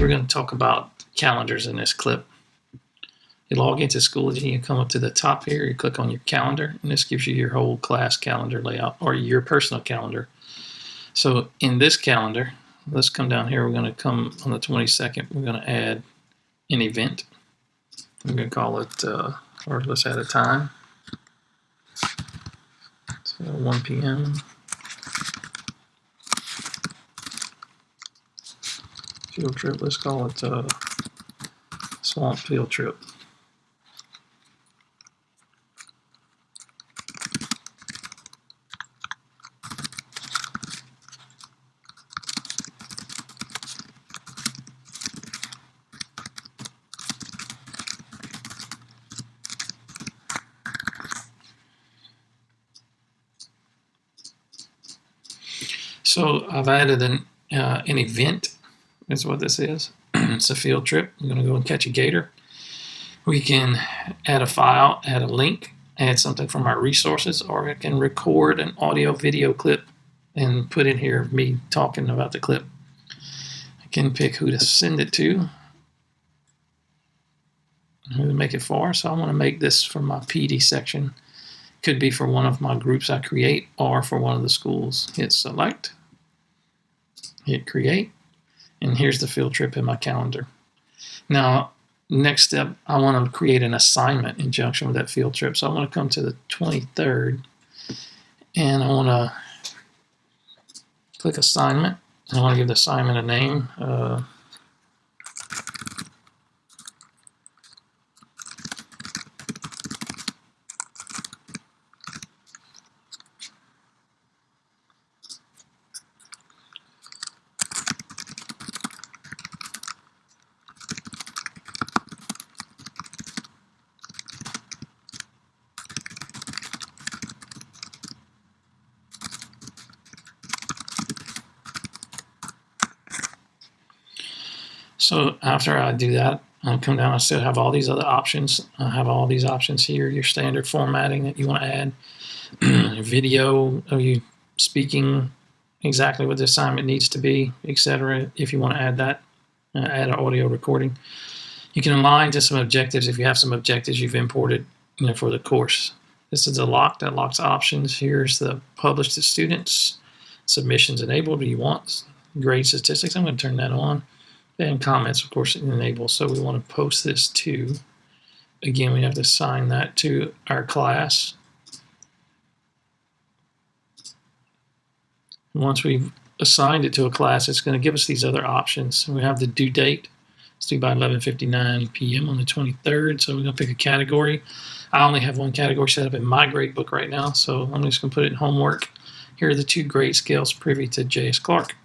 we're going to talk about calendars in this clip. You log into Schoology, you come up to the top here, you click on your calendar, and this gives you your whole class calendar layout or your personal calendar. So in this calendar, let's come down here. We're going to come on the 22nd. We're going to add an event. I'm going to call it, or let's add a time. So 1 p.m. Field trip. Let's call it swamp field trip. So I've added an event, is what this is. It's a field trip. I'm going to go and catch a gator. We can add a file, add a link, add something from our resources, or I can record an audio video clip and put in here me talking about the clip. I can pick who to send it to, who to make it for. So I want to make this for my PD section. Could be for one of my groups I create or for one of the schools. Hit select, hit create, and here's the field trip in my calendar. Now, next step, I want to create an assignment in conjunction with that field trip. So I want to come to the 23rd, and I want to click assignment. I want to give the assignment a name. So after I do that, I'll come down. I still have all these other options. I have all these options here. Your standard formatting that you want to add, video of you speaking exactly what the assignment needs to be, etc. If you want to add that, add an audio recording. You can align to some objectives if you have some objectives you've imported, for the course. This is the lock that locks options. Here's the publish to students, submissions enabled. Do you want grade statistics? I'm going to turn that on. And comments, of course, enable. So we want to post this to, again, we have to assign that to our class. Once we've assigned it to a class, it's going to give us these other options. We have the due date. It's due by 11:59 p.m. on the 23rd. So we're going to pick a category. I only have one category set up in my grade book right now, so I'm just going to put it in homework. Here are the 2 grade scales privy to J.S. Clark.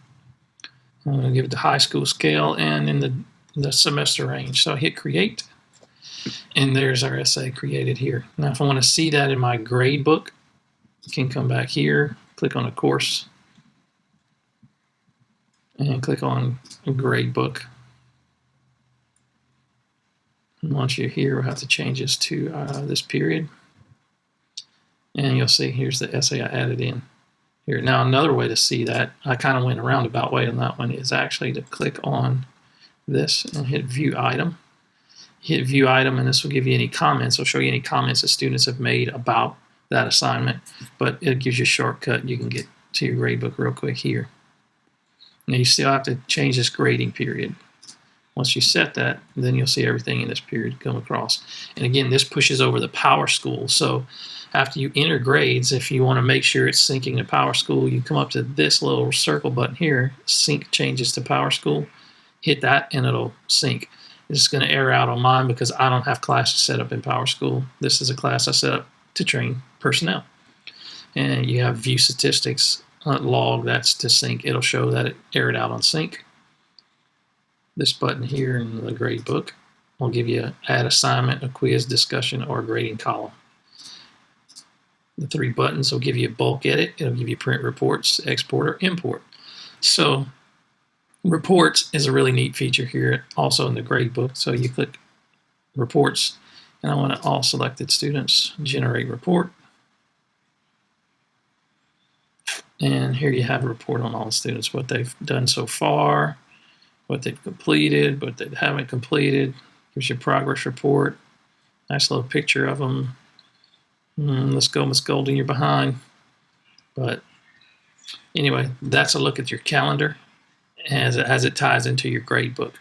I'm going to give it the high school scale and in the semester range. So I hit create, and there's our essay created here. Now, if I want to see that in my grade book, I can come back here, click on a course, and click on a grade book. And once you're here, we'll have to change this to this period. And you'll see here's the essay I added in. Here. Now, another way to see that, I kind of went a roundabout way on that one, is actually to click on this and hit view item. Hit view item, and this will give you any comments. It'll show you any comments that students have made about that assignment, but it gives you a shortcut. You can get to your gradebook real quick here. Now, you still have to change this grading period. Once you set that, then you'll see everything in this period come across. And again, this pushes over the Power School. So after you enter grades, if you want to make sure it's syncing to Power School, you come up to this little circle button here, sync changes to Power School, hit that and it'll sync. It's going to error out on mine because I don't have classes set up in Power School. This is a class I set up to train personnel. And you have view statistics log, that's to sync. It'll show that it errored out on sync. This button here in the grade book will give you an add assignment, a quiz, discussion, or a grading column. The 3 buttons will give you a bulk edit. It'll give you print reports, export, or import. So reports is a really neat feature here also in the grade book. So you click reports, and I want to all selected students, generate report. And here you have a report on all the students, what they've done so far. what they've completed, what they haven't completed. Here's your progress report. Nice little picture of them. Let's go, Miss Golding, you're behind. But anyway, that's a look at your calendar as it ties into your grade book.